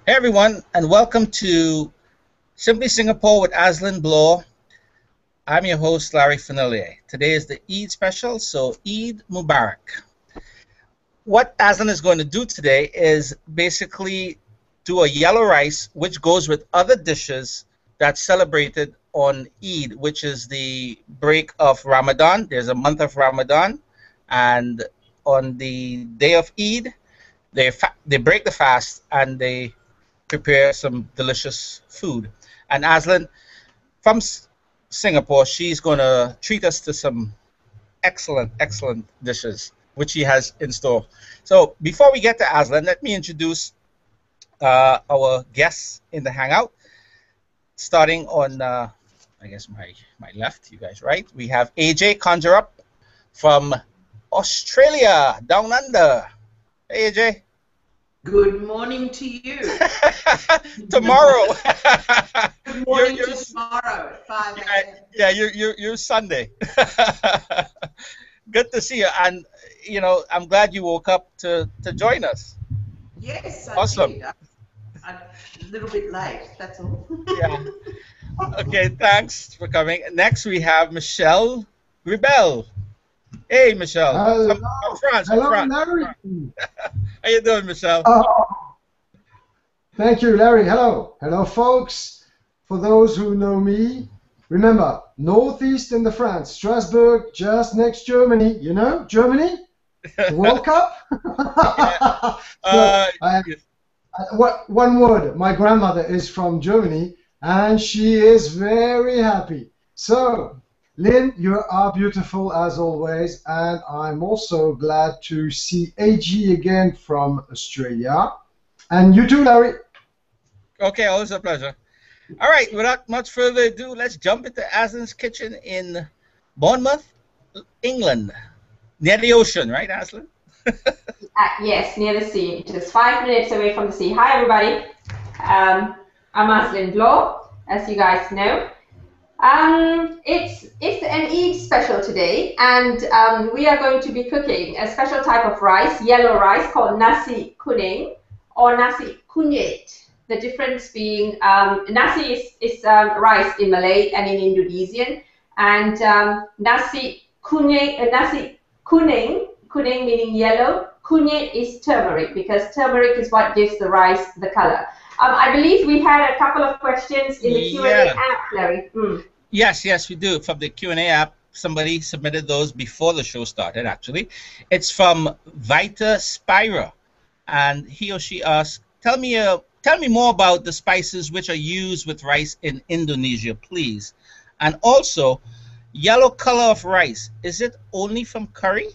Hey everyone, and welcome to Simply Singapore with Azlin Bloor. I'm your host, Larry Fanillier. Today is the Eid special, so Eid Mubarak. What Azlin is going to do today is basically do a yellow rice, which goes with other dishes that's celebrated on Eid, which is the break of Ramadan. There's a month of Ramadan, and on the day of Eid, they break the fast and they prepare some delicious food. And Azlin from Singapore, she's going to treat us to some excellent dishes, which she has in store. So before we get to Azlin, let me introduce our guests in the Hangout. Starting on, I guess, my left, you guys right. We have AJ Conjure Up from Australia, down under. Hey, AJ. Good morning to you. Tomorrow. Good morning to tomorrow at 5 a.m. Yeah, you're Sunday. Good to see you, and I'm glad you woke up to join us. Yes, I Awesome. did. I'm a little bit late. That's all. Yeah. Okay. Thanks for coming. Next, we have Michelle Rebel. Hey, Michelle. Hello. From France. Hello, France. Larry. How you doing, Michelle? Thank you, Larry. Hello. Hello, folks. For those who know me, remember, northeast in the France, Strasbourg, just next Germany. You know, Germany? The World Cup? One word. My grandmother is from Germany, and she is very happy. So, Lynn, you are beautiful as always, and I'm also glad to see AG again from Australia. And you too, Larry. Okay, always a pleasure. All right, without much further ado, let's jump into Azlin's kitchen in Bournemouth, England, near the ocean, right, Azlin? Yes, near the sea, just 5 minutes away from the sea. Hi, everybody. I'm Azlin Bloor, as you guys know. It's an Eid special today, and we are going to be cooking a special type of rice, yellow rice, called Nasi Kuning or Nasi Kunyit. The difference being nasi is rice in Malay and in Indonesian, and Nasi Kuning, kuning meaning yellow, kunyit is turmeric, because turmeric is what gives the rice the color. I believe we had a couple of questions in the Q&A app, Larry. Yes, we do. From the Q&A app, somebody submitted those before the show started, actually. It's from Vita Spira, and he or she asked, tell me more about the spices which are used with rice in Indonesia, please. And also, yellow color of rice, is it only from curry?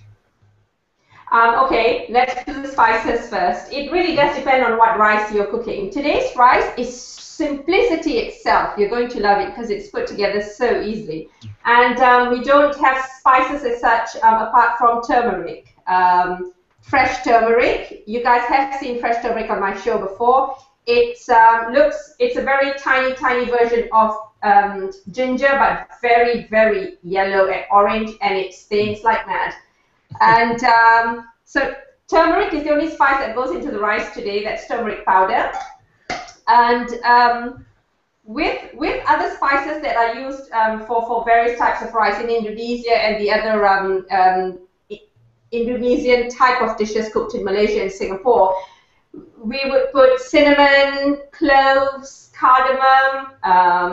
Okay, let's do the spices first. It really does depend on what rice you're cooking. Today's rice is simplicity itself. You're going to love it because it's put together so easily. And we don't have spices as such apart from turmeric. Fresh turmeric. You guys have seen fresh turmeric on my show before. It's a very tiny version of ginger, but very yellow and orange, and it stains like mad. And so turmeric is the only spice that goes into the rice today. That's turmeric powder. And with other spices that are used for various types of rice in Indonesia and the other Indonesian type of dishes cooked in Malaysia and Singapore, we would put cinnamon, cloves, cardamom,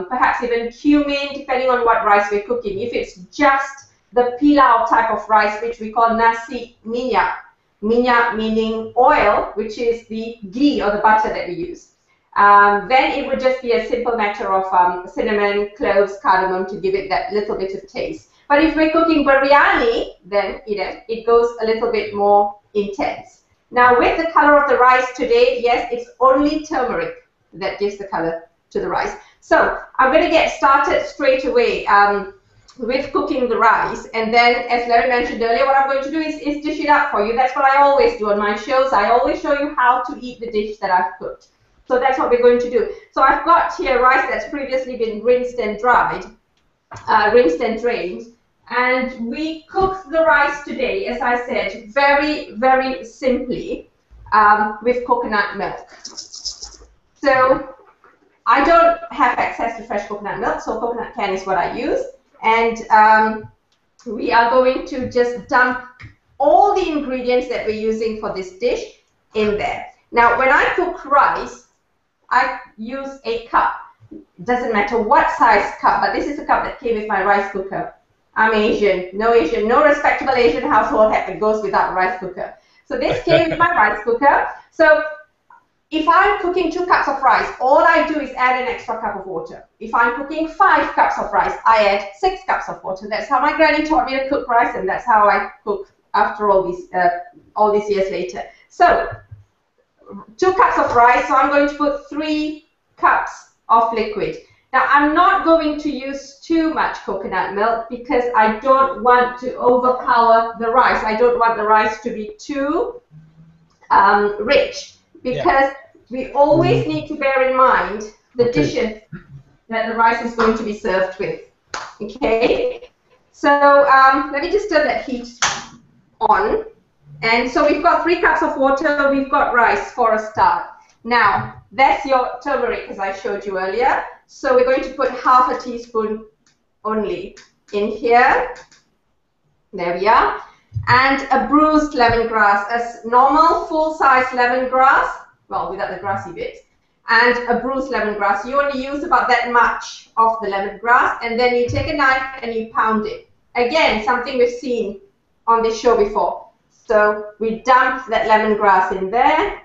perhaps even cumin, depending on what rice we're cooking. If it's just the pilau type of rice, which we call nasi minyak, minyak meaning oil, which is the ghee or the butter that we use, then it would just be a simple matter of cinnamon, cloves, cardamom to give it that little bit of taste. But if we're cooking biryani, then it goes a little bit more intense. Now, with the color of the rice today, yes, it's only turmeric that gives the color to the rice. So I'm going to get started straight away with cooking the rice, and then, as Larry mentioned earlier, what I'm going to do is dish it up for you. That's what I always do on my shows. I always show you how to eat the dish that I've cooked. So that's what we're going to do. So I've got here rice that's previously been rinsed and dried, rinsed and drained. And we cook the rice today, as I said, very simply with coconut milk. So I don't have access to fresh coconut milk, so coconut can is what I use. And we are going to just dump all the ingredients that we're using for this dish in there. Now, when I cook rice, I use a cup. It doesn't matter what size cup, but this is a cup that came with my rice cooker. I'm Asian. No respectable Asian household goes without a rice cooker. So this came with my rice cooker. So if I'm cooking 2 cups of rice, all I do is add an extra cup of water. If I'm cooking 5 cups of rice, I add 6 cups of water. That's how my granny taught me to cook rice, and that's how I cook after all these years later. So 2 cups of rice, so I'm going to put 3 cups of liquid. Now, I'm not going to use too much coconut milk because I don't want to overpower the rice. I don't want the rice to be too rich, because we always need to bear in mind the dishes that the rice is going to be served with. Okay, so let me just turn that heat on. And so we've got 3 cups of water, we've got rice for a start. Now, that's your turmeric, as I showed you earlier. So we're going to put half a teaspoon only in here. There we are. And a bruised lemongrass, a normal full-size lemongrass, well, without the grassy bits, and a bruised lemongrass. You only use about that much of the lemongrass, and then you take a knife and you pound it. Again, something we've seen on this show before. So we dump that lemongrass in there.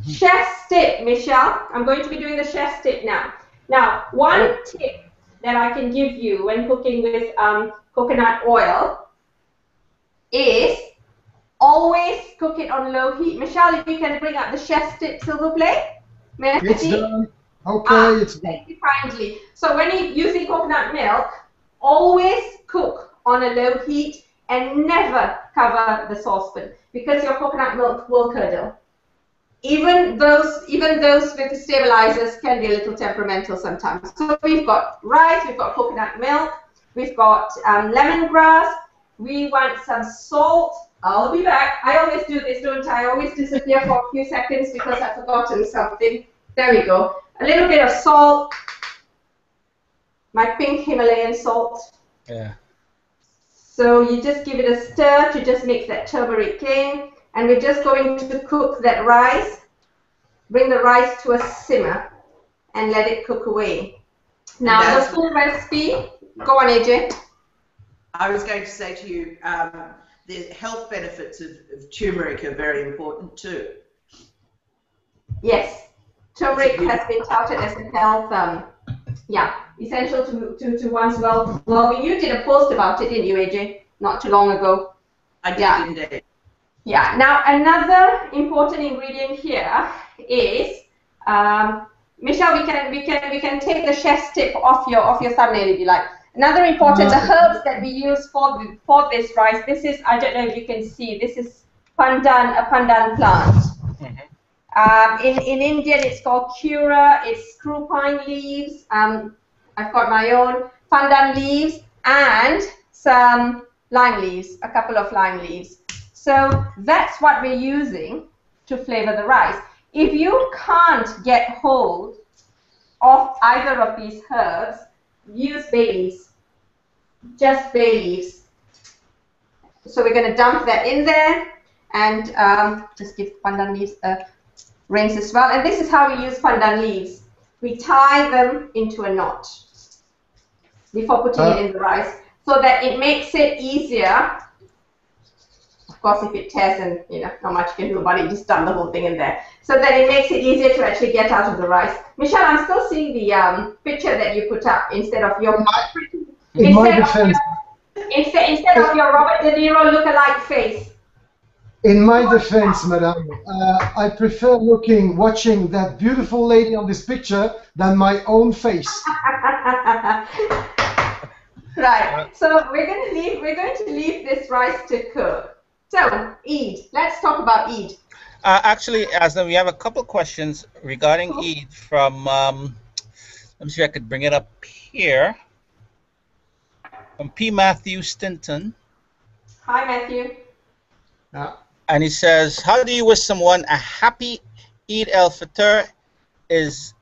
Chef's tip, Michelle. I'm going to be doing the chef's tip now. Now, one tip that I can give you when cooking with coconut oil is always cook it on low heat. Michelle, if you can bring up the chef's tip silver plate. It's done. Okay, it's done. Thank you kindly. So when you're using coconut milk, always cook on a low heat and never cover the saucepan, because your coconut milk will curdle. Even those with the stabilizers can be a little temperamental sometimes. So we've got rice, we've got coconut milk, we've got lemongrass, we want some salt. I'll be back. I always do this, don't I? I always disappear for a few seconds because I've forgotten something. There we go. A little bit of salt, my pink Himalayan salt. Yeah. So you just give it a stir to just mix that turmeric in. And we're just going to cook that rice, bring the rice to a simmer, and let it cook away. Now, the full recipe, go on, AJ. I was going to say to you, the health benefits of turmeric are very important too. Yes, turmeric has been touted as a health, essential to one's well-being. You did a post about it, didn't you, AJ? Not too long ago. I did indeed. Yeah. Now, another important ingredient here is, Michelle, we can take the chef's tip off your thumbnail if you like. Another important, the herbs that we use for this rice. This is, I don't know if you can see, this is a pandan plant. In Indian, it's called cura. It's screw pine leaves. I've got my own pandan leaves and some lime leaves, a couple of lime leaves. So that's what we're using to flavor the rice. If you can't get hold of either of these herbs, use bay leaves, just bay leaves. So we're going to dump that in there and just give pandan leaves a rinse as well. And this is how we use pandan leaves. We tie them into a knot before putting it in the rice, so that it makes it easier. Of course, if it tears, and not much you can do about it, just dump the whole thing in there, so that it makes it easier to actually get out of the rice. Michelle, I'm still seeing the picture that you put up instead of your instead of your Robert De Niro look-alike face. In my defense, madam, I prefer watching that beautiful lady on this picture than my own face. Right. So we're going to leave this rice to cook. So, Eid. Let's talk about Eid. Actually, Azlin, we have a couple questions regarding Eid from, let me see if I could bring it up here, from P. Matthew Stinton. Hi, Matthew. And he says, how do you wish someone a happy Eid al-Fitr is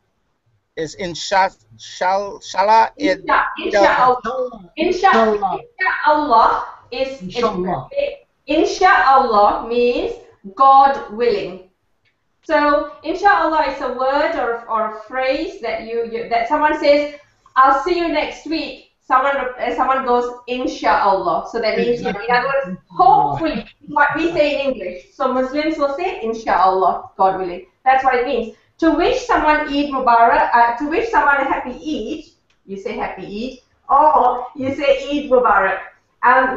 inshallah. Inshallah. Inshallah is Inshallah. Inshallah means God willing. So inshallah is a word or a phrase that that someone says, "I'll see you next week." Someone goes inshallah. So that means, in other words, hopefully, what we say in English. So Muslims will say inshallah, God willing. That's what it means. To wish someone Eid Mubarak, to wish someone a happy Eid, you say happy Eid, or you say Eid Mubarak.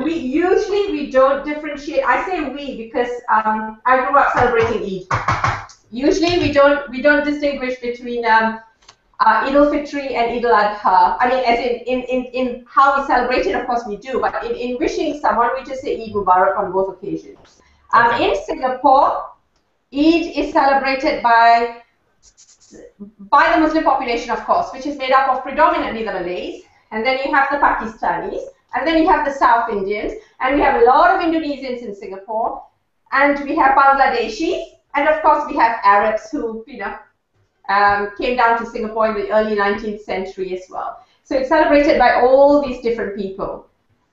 We don't differentiate. I say we because I grew up celebrating Eid. Usually we don't distinguish between Eid al-Fitr and Eid al-Adha. I mean, as in how we celebrate it, of course we do, but in wishing someone, we just say Eid Mubarak on both occasions. In Singapore, Eid is celebrated by the Muslim population, of course, which is made up of predominantly the Malays, and then you have the Pakistanis, and then you have the South Indians, and we have a lot of Indonesians in Singapore, and we have Bangladeshis, and of course we have Arabs who, came down to Singapore in the early 19th century as well. So it's celebrated by all these different people.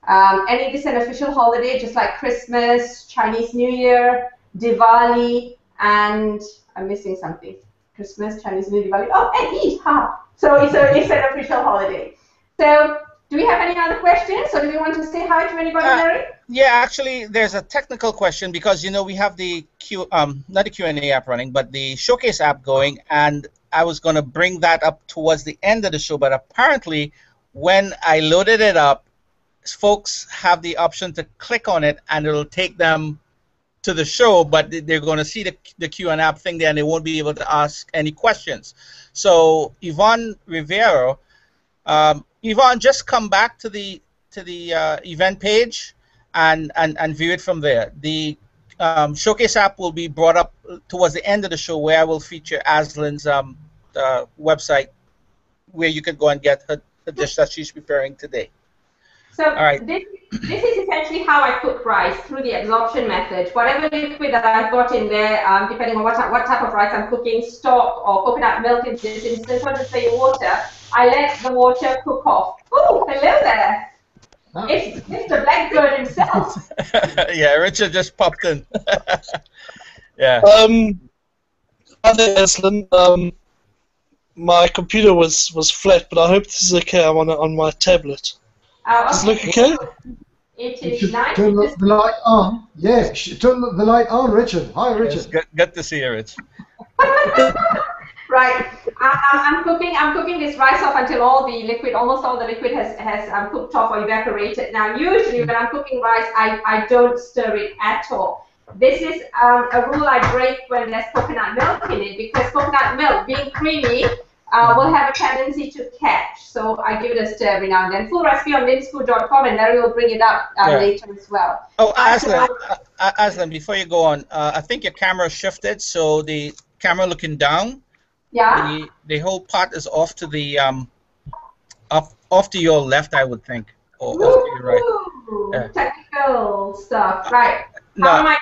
And it is an official holiday, just like Christmas, Chinese New Year, Diwali, and I'm missing something. Christmas, Chinese New Year, Diwali, and Eid, So it's an official holiday. So do we have any other questions, or do we want to say hi to anybody, Larry? Yeah, actually, there's a technical question because we have the not the Q&A app running, but the Showcase app going, and I was going to bring that up towards the end of the show, but apparently, when I loaded it up, folks have the option to click on it, and it'll take them to the show, but they're going to see the Q&A app thing there, and they won't be able to ask any questions. So Yvonne Rivero. Yvonne, just come back to the event page and view it from there. The Showcase app will be brought up towards the end of the show, where I will feature Azlin's website, where you can go and get her dish that she's preparing today. So all right. This is essentially how I cook rice, through the absorption method. Whatever liquid that I've got in there, depending on what type of rice I'm cooking, stock or coconut milk in this instance, or just plain water, I let the water cook off. Oh, hello there. It's Mr. Blackbird himself. Yeah, Richard just popped in. Yeah. Hi there, Azlin. My computer was flat, but I hope this is okay. I'm on my tablet. Does it look okay? It is nice. Turn the light on. Yes, turn the light on, Richard. Hi, Richard. Yes, good to see you, Rich. Right. I'm cooking this rice off until almost all the liquid has cooked off or evaporated. Now, usually when I'm cooking rice, I don't stir it at all. This is a rule I break when there's coconut milk in it, because coconut milk, being creamy, will have a tendency to catch. So I give it a stir every now and then. Full recipe on linsfood.com, and Larry will bring it up later as well. Oh, Azlin, before you go on, I think your camera shifted, so the camera looking down. Yeah. The whole pot is off to the off to your left, I would think, or off to your right. Yeah. Technical stuff, right? No,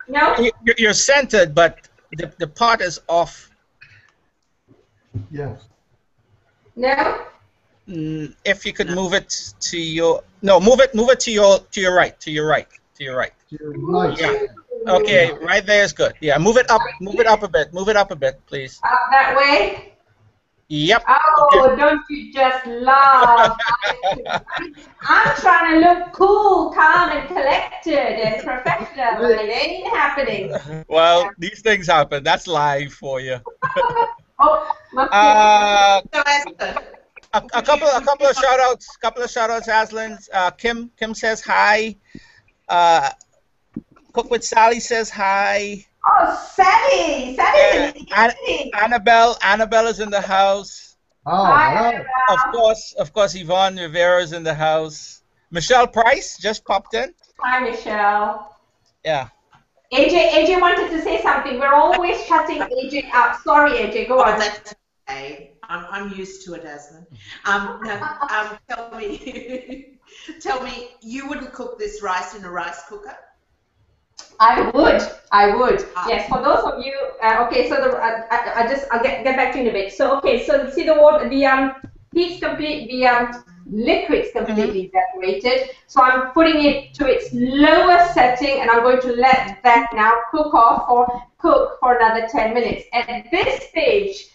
no. You're centered, but the pot is off. Yeah. No. If you could move it to your move it to your right. Yeah. Okay, right there is good. Yeah, move it up a bit, please. Up that way? Yep. Oh, okay. Don't you just laugh. I'm trying to look cool, calm, and collected and professional, but it ain't happening. Well, these things happen. That's live for you. So a couple of shout outs, Azlin. Kim says hi. Cook with Sally says hi. Oh, Sally! Annabelle is in the house. Oh, hi, Of course, Yvonne Rivera is in the house. Michelle Price just popped in. Hi, Michelle. Yeah. AJ wanted to say something. We're always shutting AJ up. Sorry, AJ, go on. That's okay. I'm used to it, Azlin. Tell me, you wouldn't cook this rice in a rice cooker? I would. Yes, for those of you, okay, so I'll get back to you in a bit. So, okay, so see the water, the heat's complete, the liquid's completely evaporated. So I'm putting it to its lowest setting, and I'm going to let that now cook for another 10 minutes. At this stage,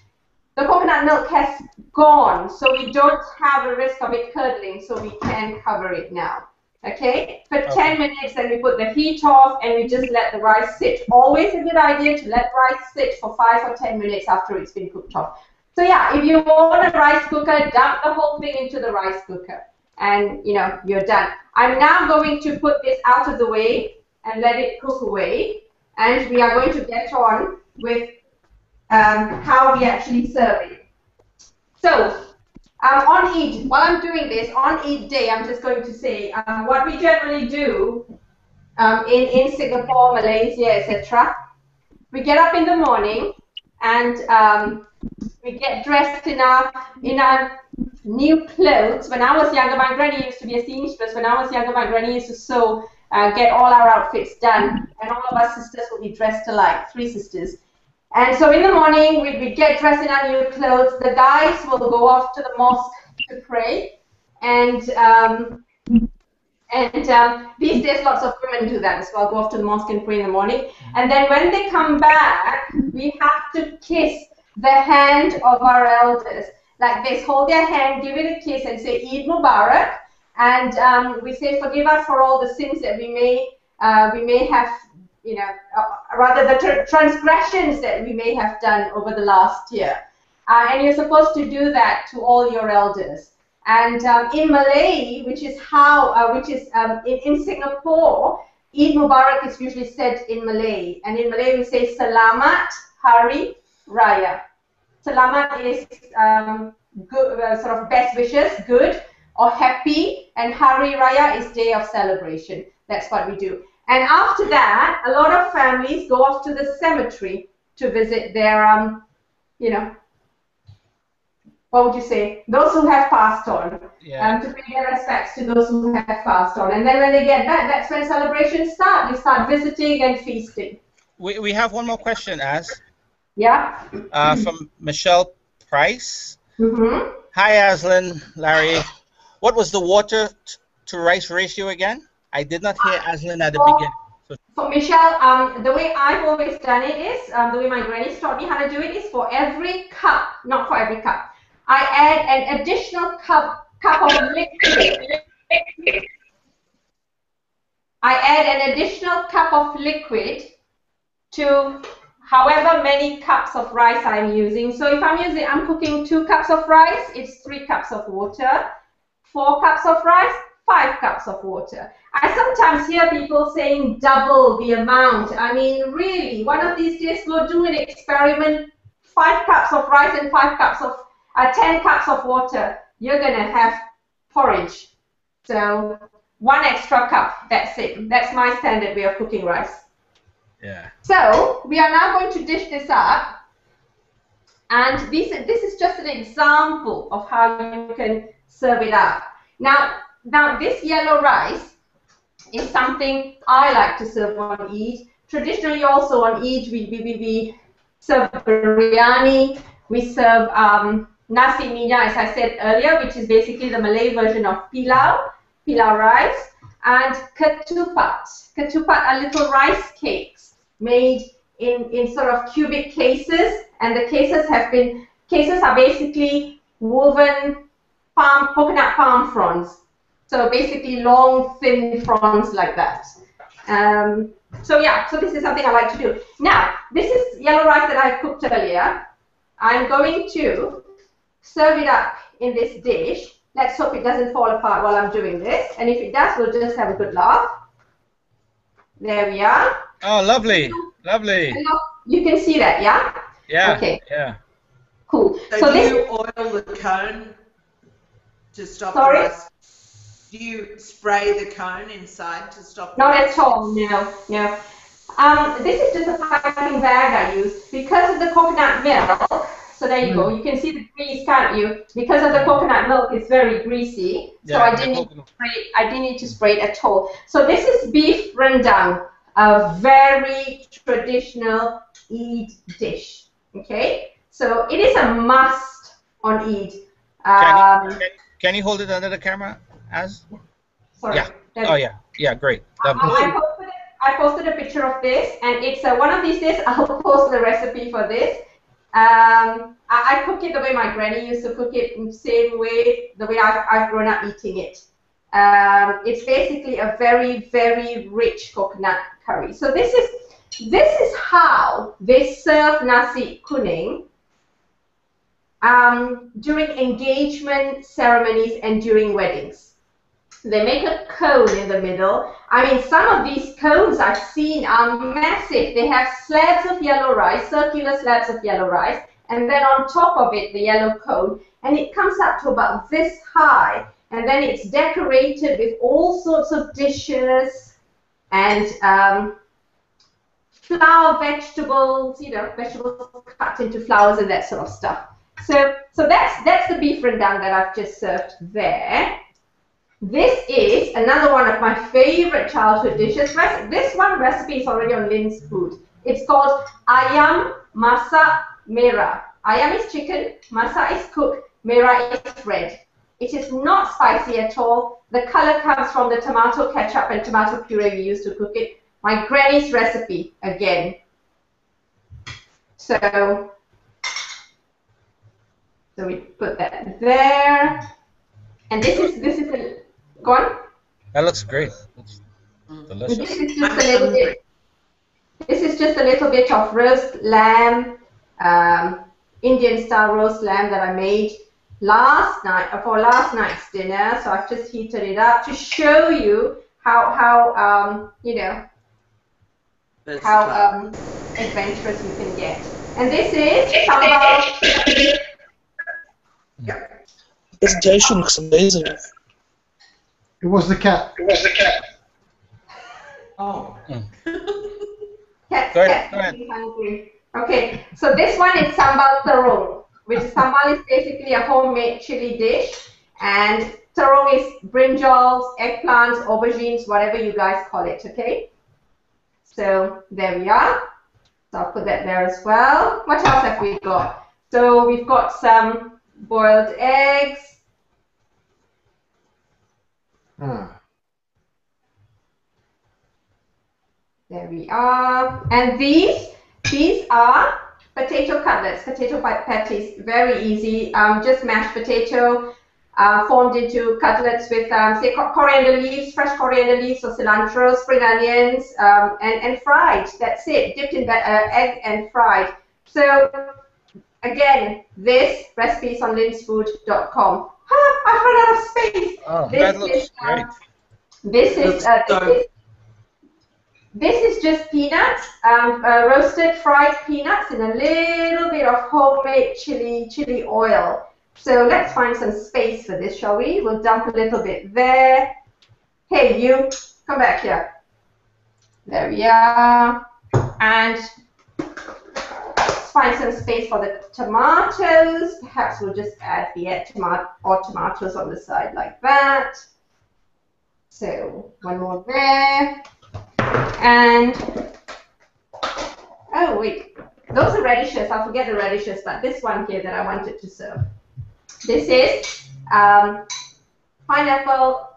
the coconut milk has gone, so we don't have a risk of it curdling, so we can cover it now. Okay, for 10 minutes, then we put the heat off and we just let the rice sit. Always a good idea to let rice sit for 5 or 10 minutes after it's been cooked off. So yeah, if you want a rice cooker, dump the whole thing into the rice cooker and you're done. I'm now going to put this out of the way and let it cook away, and we are going to get on with how we actually serve it. So on Eid, while I'm doing this, on Eid day, I'm just going to say what we generally do in Singapore, Malaysia, etc. We get up in the morning and we get dressed in our new clothes. When I was younger, my granny used to be a seamstress. When I was younger, my granny used to sew, get all our outfits done, and all of us sisters would be dressed alike, 3 sisters. And so in the morning, we'd get dressed in our new clothes. The guys will go off to the mosque to pray. And these days, lots of women do that as well, go off to the mosque and pray in the morning. And then when they come back, we have to kiss the hand of our elders. Like this, hold their hand, give it a kiss, and say, Eid Mubarak. And we say, forgive us for all the sins that we may have, rather the transgressions that we may have done over the last year. And you're supposed to do that to all your elders. And in Malay, which is in Singapore, Eid Mubarak is usually said in Malay. And in Malay, we say Selamat Hari Raya. Selamat is good, sort of best wishes, good or happy, and Hari Raya is day of celebration. That's what we do. And after that, a lot of families go off to the cemetery to visit their, what would you say? Those who have passed on. Yeah. To pay their respects to those who have passed on. And then when they get back, that's when celebrations start. We start visiting and feasting. We have one more question, Az. Yeah. From Michelle Price. Mm-hmm. Hi, Azlin, Larry. What was the water to rice ratio again? I did not hear Azlin at the beginning. So Michelle, the way I've always done it is, the way my granny taught me how to do it is for every cup, not for every cup, I add an additional cup of liquid. I add an additional cup of liquid to however many cups of rice I'm using. So if I'm cooking 2 cups of rice, it's 3 cups of water. 4 cups of rice, 5 cups of water. I sometimes hear people saying double the amount. I mean, really, one of these days we'll do an experiment, 5 cups of rice and 10 cups of water. You're going to have porridge. So 1 extra cup, that's it. That's my standard way of cooking rice. Yeah. So we are now going to dish this up. And this is just an example of how you can serve it up. Now this yellow rice is something I like to serve on Eid. Traditionally also on Eid we serve biryani, we serve nasi minyak, as I said earlier, which is basically the Malay version of pilau rice, and ketupat. Ketupat are little rice cakes made in sort of cubic cases, and the cases are basically woven coconut palm fronds. So basically long, thin fronds like that. So this is something I like to do. Now, this is yellow rice that I cooked earlier. I'm going to serve it up in this dish. Let's hope it doesn't fall apart while I'm doing this. And if it does, we'll just have a good laugh. There we are. Oh, lovely. Lovely. You can see that, yeah? Yeah. Okay. Yeah. Cool. So do you oil the cone to stop the rice? Do you spray the cone inside to stop the rice? Not at all, no. This is just a piping bag I use. Because of the coconut milk, so there you go, you can see the grease, can't you? Because of the coconut milk, it's very greasy, so I didn't need to spray it at all. So this is beef rendang. a very traditional Eid dish. Okay, so it is a must on Eid. Can you hold it under the camera, Az? Sorry. Yeah. Oh yeah. Yeah. Great. I posted a picture of this, and it's one of these days I'll post the recipe for this. I cook it the way my granny used to cook it, in the same way, the way I've grown up eating it. It's basically a very, very rich coconut curry. So this is how they serve Nasi Kuning during engagement ceremonies and during weddings. They make a cone in the middle. I mean, some of these cones I've seen are massive. They have slabs of yellow rice, circular slabs of yellow rice, and then on top of it, the yellow cone, and it comes up to about this high, and then it's decorated with all sorts of dishes and flower vegetables, you know, vegetables cut into flowers and that sort of stuff. So that's the beef rendang that I've just served there. This is another one of my favorite childhood dishes. This one recipe is already on Lynn's Food. It's called Ayam Masak Merah. Ayam is chicken, masak is cooked, merah is red. It is not spicy at all. The color comes from the tomato ketchup and tomato puree we used to cook it. My granny's recipe again. So we put that there. And this is a go on. That looks great. It's delicious. This is just a little bit. This is just a little bit of roast lamb, Indian style roast lamb that I made last night for last night's dinner. So I've just heated it up to show you how you know how adventurous you can get. And this is sambal. Yeah. The presentation looks amazing. It was the cat. It was the cat. Oh. Cat, Go ahead. Okay, so this one is sambal terung, which sambal is basically a homemade chili dish, and terung is brinjals, eggplants, aubergines, whatever you guys call it. Okay. So there we are. So I'll put that there as well. What else have we got? So we've got some boiled eggs. There we are. And these are potato cutlets, potato patties. Very easy. Just mashed potato formed into cutlets with, say, coriander leaves, fresh coriander leaves or cilantro, spring onions, and fried. That's it. Dipped in egg and fried. So again, this recipe is on linsfood.com. I've run out of space. Oh, that looks great. This is just peanuts, roasted fried peanuts in a little bit of homemade chili oil. So let's find some space for this, shall we? We'll dump a little bit there. Hey, you, come back here. There we are. And let's find some space for the tomatoes. Perhaps we'll just add the tomatoes on the side like that. So one more there. And, oh wait, those are radishes. I'll forget the radishes, but this one here that I wanted to serve. This is pineapple,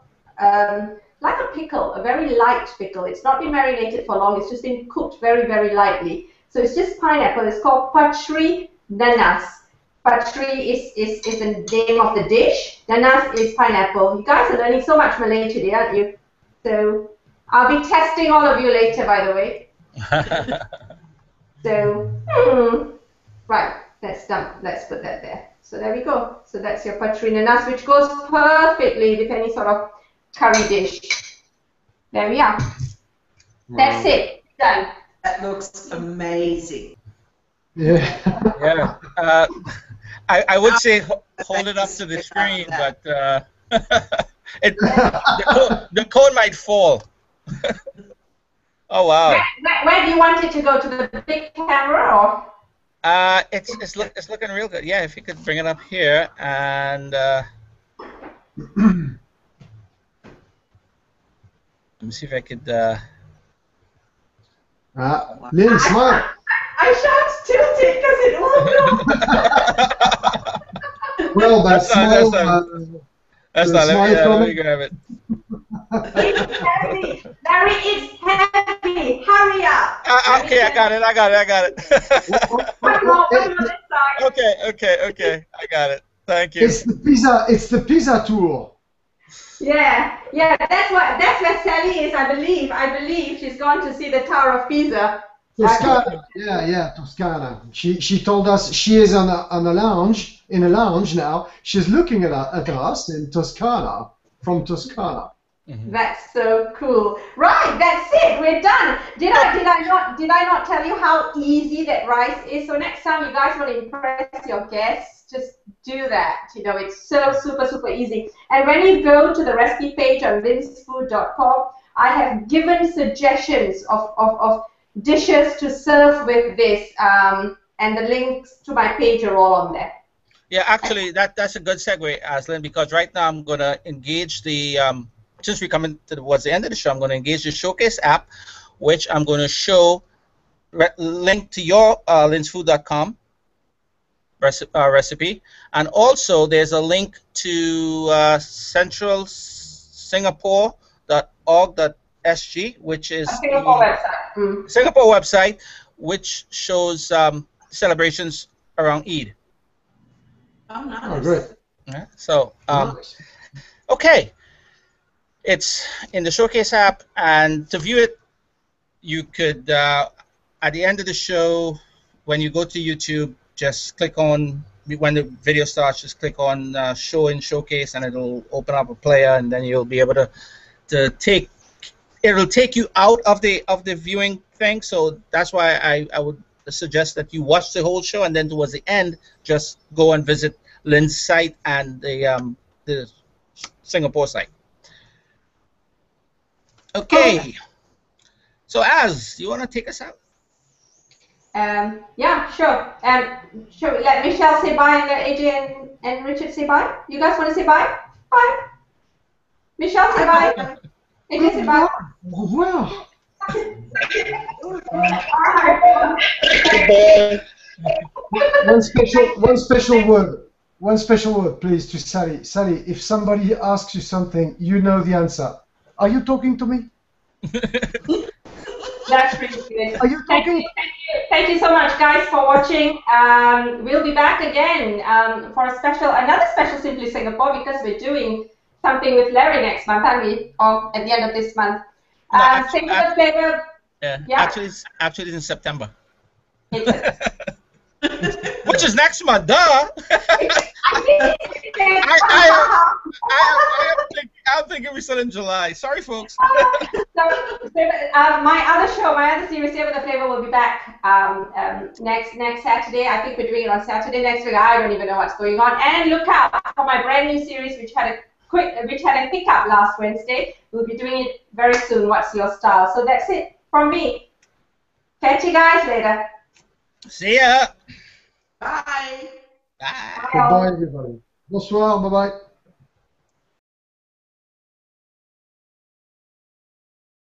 like a pickle, a very light pickle. It's not been marinated for long. It's just been cooked very, very lightly. So it's just pineapple. It's called patri nanas. Patri is the name of the dish. Nanas is pineapple. You guys are learning so much Malay today, aren't you? So I'll be testing all of you later, by the way. So, right, let's put that there. So there we go. So that's your patri nanas, which goes perfectly with any sort of curry dish. There we are. That's it. Done. That looks amazing. Yeah. Yeah. I would say hold it up to the screen, but the cone might fall. Oh wow! Where do you want it to go? To the big camera, or? It's looking real good. Yeah, if you could bring it up here and let me see if I could. Lynn, smile. I shan't tilt it because it won't go. Well, that smile. That's not. Let me grab it. It's heavy. Larry, it's heavy. Hurry up. Okay, I got it. One more this side. Okay. I got it. Thank you. It's the pizza tour. Yeah. That's where Sally is. I believe she's gone to see the Tower of Pisa. Toscana. Yeah, Toscana. She told us she is in a lounge now. She's looking at us in Toscana, from Toscana. Mm-hmm. That's so cool. Right, that's it. We're done. Did I not tell you how easy that rice is? So next time you guys want to impress your guests, just do that. It's so super easy. And when you go to the recipe page on linsfood.com, I have given suggestions of dishes to serve with this, and the links to my page are all on there. Yeah, actually, that's a good segue, Azlin, because right now I'm going to engage the, since we're coming towards the end of the show, I'm going to engage the Showcase app, which I'm going to show, link to your linsfood.com recipe, and also there's a link to centralsingapore.org.sg, which is Singapore website, which shows celebrations around Eid. Oh, nice. Oh, great. Yeah, so, Nice. okay, it's in the Showcase app, and to view it, you could, at the end of the show, when you go to YouTube, just click on, when the video starts, just click on Show in Showcase, and it'll open up a player, and then you'll be able to take, it'll take you out of the viewing thing. So that's why I would suggest that you watch the whole show, and then towards the end, just go and visit Lynn's site and the Singapore site. Okay. So you want to take us out? Yeah, sure. Shall we let Michelle say bye and let AJ and Richard say bye? You guys want to say bye? Bye. Michelle, say bye. AJ, say bye. Au revoir. One special word, please, to Sally. Sally, if somebody asks you something, you know the answer. Are you talking to me? That's pretty good. Are you talking? Thank you so much, guys, for watching. We'll be back again for another special Simply Singapore, because we're doing something with Larry next month, aren't we? Or at the end of this month. Singular flavor. Yeah. Actually, it's in September. Which is next month, duh. I don't think we're still in July. Sorry, folks. My other series, Savor the Flavor, will be back next Saturday. I think we're doing it on Saturday next week. I don't even know what's going on. And look out for my brand new series, which had a pickup last Wednesday. We'll be doing it very soon. What's Your Style? So that's it from me. Catch you guys later. See ya. Bye. Bye. Goodbye, everybody. Bonsoir. Bye-bye.